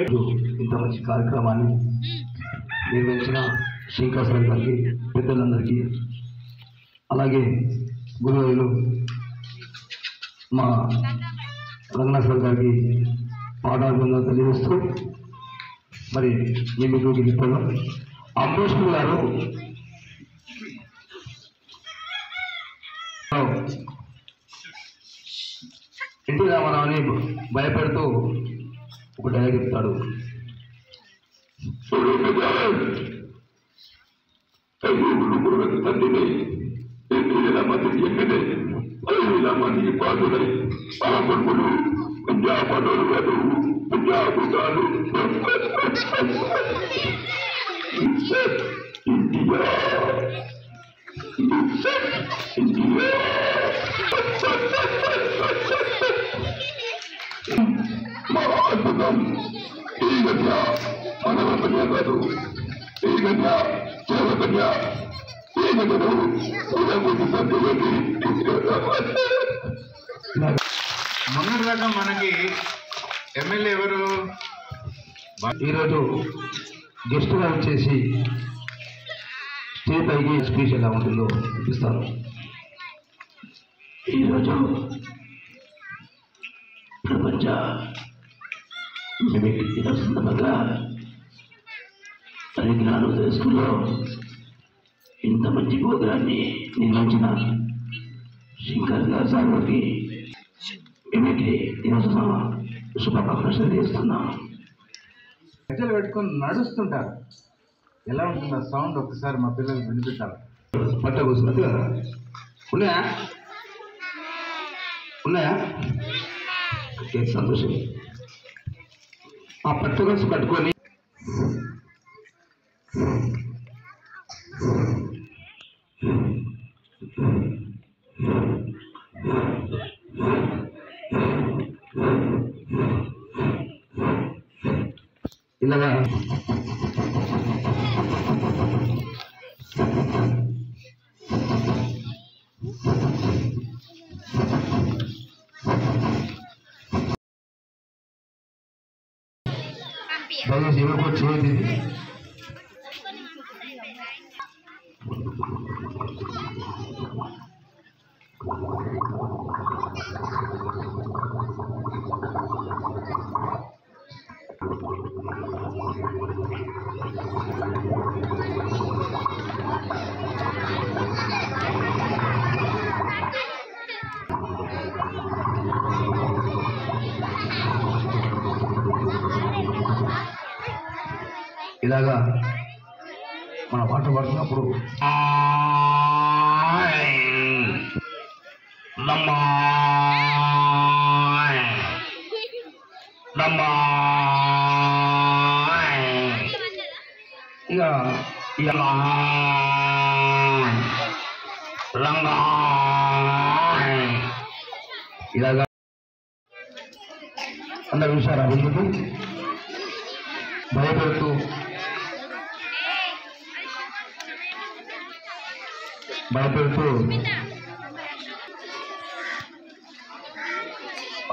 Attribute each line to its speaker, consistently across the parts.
Speaker 1: ఇంత మంచి కార్యక్రమాన్ని నిర్వహించిన శ్రీకాశ్వర్ గారికి, పెద్దలందరికీ, అలాగే గురువులు మా రంగనాథ్ గారికి పాదాభివందనలు తెలియజేస్తూ, మరి మీకు ఇప్పుడు అంబేద్కర్ గారు ఎన్టీ రామారావుని భయపెడుతూ ఒక డైలాగ్ చెప్తాడు.
Speaker 2: అద్భుతం. ఈ గద్య మనవ కన్య కాదు, ఈ గద్య కేవల కన్య. ఈ గద్యను
Speaker 3: మొన్నటి దాకా మనకి ఎమ్మెల్యే ఎవరు?
Speaker 1: ఈరోజు గెస్ట్గా వచ్చేసి స్టేజ్ పైకి స్పీచ్ ఎలా ఉంటుందో చూపిస్తాను. ఈరోజు ప్రపంచ సందర్భంగా పరిజ్ఞానం స్కూల్లో ఇంత మంచి ప్రోగ్రాన్ని నిర్వహించిన శంకర్ గారు సార్ గారికి మిమిక్రీ దినోత్సవ శుభాకాంక్షలు చేస్తున్నాం.
Speaker 3: గజ్జలు పెట్టుకొని నడుస్తుంటారు. ఎలా ఉంటుంది ఆ సౌండ్? ఒక్కసారి మా పిల్లలకు వినిపించాలి.
Speaker 1: పట్ట కూర్చున్నట్టు కదా. ఉన్నాయా? ఉన్నాయా? సంతోషం. ఆ పట్ట గొలుసు కట్టుకొని ఇలాగా దయచేసి ఎవరికో చేయదు. ఇలాగా మన పాట పాడుతున్నప్పుడు ఇక ఇలాగా అందరూ చూసారా? ఎందుకు భయపెడుతూ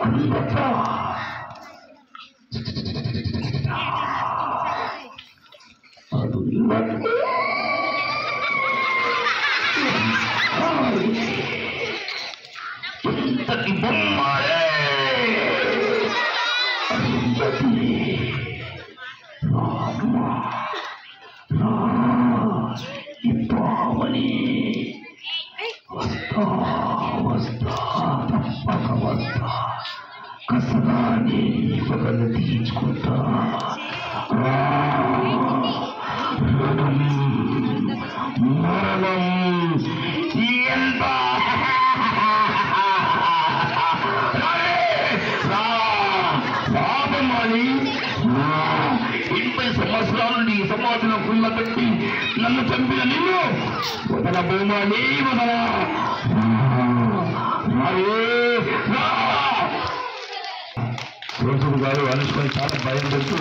Speaker 1: అంతా ఇంతటి బొమ్మాలే ఇప్పవని వస్తా తప్పక వస్తా, కసగా నేను పగలు తీర్చుకుంటా. మరణం ఎంత పాపమని 80 సంవత్సరాల నుండి ఈ సమాజంలో కుళ్ళ పెట్టి నన్ను చంపిన నిన్ను వదల బొమ్మని వదల రోజులు గారు అనుసుకొని చాలా భయం పెడుతూ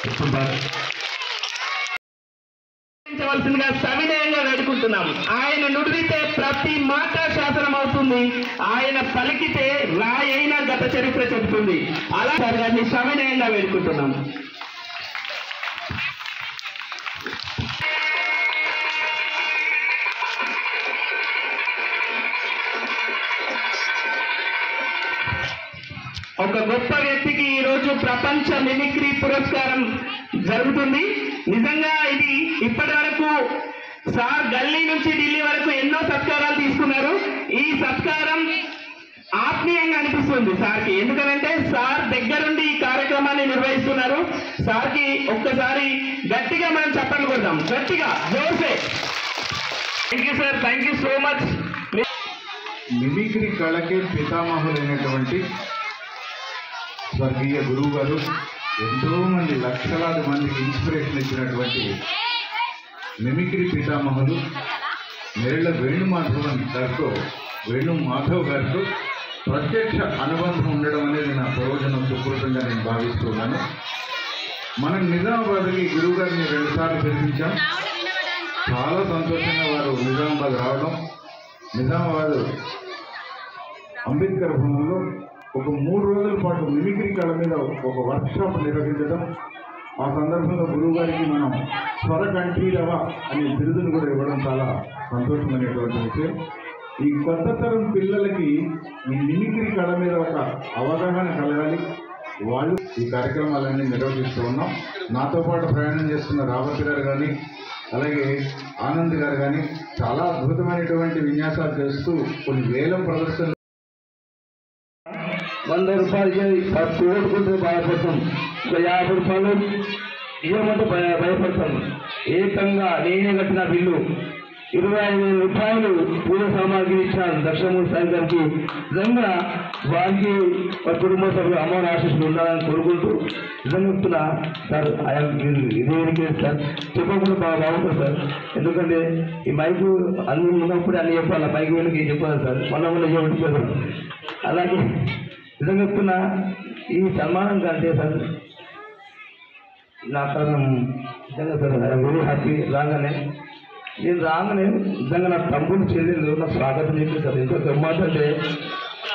Speaker 1: చెప్తుంటారు.
Speaker 4: వేడుకోవాల్సిందిగా సవినయంగా వేడుకుంటున్నాం. ఆయన నుడితే ప్రతి మాట శాసనం అవుతుంది, ఆయన పలికితే రాయైన గత చరిత్ర చెబుతుంది. అలా గారిని సవినయంగా వేడుకుంటున్నాం. ఒక గొప్ప వ్యక్తికి ఈరోజు ప్రపంచ మిమిక్రీ పురస్కారం జరుగుతుంది. నిజంగా ఇది ఇప్పటి వరకు సార్ గల్లీ నుంచి ఢిల్లీ వరకు ఎన్నో సత్కారాలు తీసుకున్నారు. ఈ సత్కారం ఆత్మీయంగా అనిపిస్తుంది సార్కి, ఎందుకంటే సార్ దగ్గరుండి ఈ కార్యక్రమాన్ని నిర్వహిస్తున్నారు. సార్కి ఒక్కసారి గట్టిగా మనం చప్పట్లు కొడదాం, గట్టిగా జోర్సే. Thank you sir, thank you so much.
Speaker 3: Mimicry కళకే పితామహులైనటువంటి స్వర్గీయ గురువు గారు ఎంతో మంది లక్షలాది మందికి ఇన్స్పిరేషన్ ఇచ్చినటువంటి మిమిక్రీ పితామహులు నేళ్ల వేణుమాధవ్ గారితో ప్రత్యక్ష అనుబంధం ఉండడం అనేది నా ప్రయోజనం సుకృతంగా నేను భావిస్తున్నాను. మనం నిజామాబాద్కి గురువు గారిని 2 సార్లు పిలిపించాం. చాలా సంతోషంగా వారు నిజామాబాద్ రావడం, నిజామాబాద్ అంబేద్కర్ భవనంలో ఒక 3 రోజుల పాటు మిమిక్రీ కళ మీద ఒక వర్క్షాప్ నిర్వహించడం, ఆ సందర్భంగా గురువు గారికి మనం స్వర కంఠీరవ అనే బిరుదును కూడా ఇవ్వడం చాలా సంతోషమైనటువంటి విషయం. ఈ కొత్త తరం పిల్లలకి ఈ మిమిక్రీ కళ మీద ఒక అవగాహన కలగాలి. వాళ్ళు ఈ కార్యక్రమాలన్నీ నిర్వహిస్తూ ఉన్నాం. నాతో పాటు ప్రయాణం చేస్తున్న రావతి గారు కానీ, అలాగే ఆనంద్ గారు కానీ చాలా అద్భుతమైనటువంటి విన్యాసాలు చేస్తూ కొన్ని వేల ప్రదర్శనలు.
Speaker 4: 100 రూపాయలకి ఓటుకుంటే భయపడతాం, 50 రూపాయలు ఇవ్వమంటే భయపడతాం. ఏకంగా నేనే కట్టిన బిల్లు 25,000 రూపాయలు పూజ సామాగ్రి ఇచ్చాను దక్షిణమూర్తి సాయి గారికి. నిజంగా వారికి కుటుంబ సభ్యులు అమ్మవారి ఆశీస్సులు ఉండాలని కోరుకుంటూ నిజంగా చెప్తున్నా సార్. ఇదే సార్ చెప్పకుండా బాగుంటుంది సార్, ఎందుకంటే ఈ మైకు అన్ని ఉన్నప్పుడే అన్ని చెప్పాలి, మైకు వెళ్ళి చెప్పాలి సార్, మొన్న చెప్పారు. అలాగే నిజంగా చెప్తున్నా ఈ సన్మానం కంటే సార్ నా కారణం నిజంగా సార్ ఐఎమ్ వెరీ హ్యాపీ. నేను రాగానే నిజంగా నా తమ్ముడు చెల్లెళ్ళు నాకు స్వాగతం చెప్పారు సార్. ఎంతో గమ్మాటంటే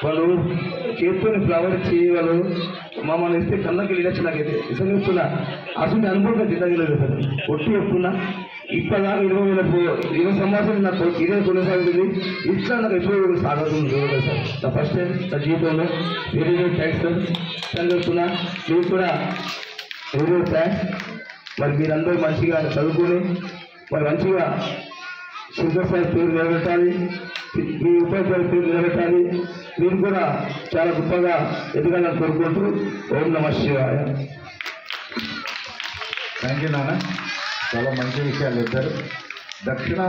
Speaker 4: వాళ్ళు చేతుని ఫ్లవర్ ఇచ్చి వాళ్ళు మమ్మల్ని ఇస్తే కళ్ళకి వెళ్ళచ్చు. నాకైతే నిజంగా చెప్తున్నా అసలు అనుభవం జిందగీ లేదు సార్, ఒట్టి చెప్తున్నా. ఇప్పటిదాకా 20 సంవత్సరాలు నాకు ఇదే కొనసాగుతుంది. ఇట్లా నాకు ఎప్పుడు స్వాగతం జరగదు సార్. నా ఫస్ట్ టైం నా జీవితంలో వెరీ వెరీ థ్యాంక్స్ సార్. అని చెప్తున్నా మీకు కూడా వెరీ వెరీ థ్యాంక్స్. మరి మీరందరూ మంచిగా చదువుకొని మరి మంచిగా శంకర్ సార్ పేరు నిలబెట్టాలి, మీ ఉపాధ్యాయుల పేరు నిలబెట్టాలి. మీరు కూడా చాలా గొప్పగా ఎదగాలని కోరుకుంటూ ఓం నమః శివాయ.
Speaker 3: థ్యాంక్ యూ నాన్న, చాలా మంచి విషయాలు చెప్పారు. దక్షిణ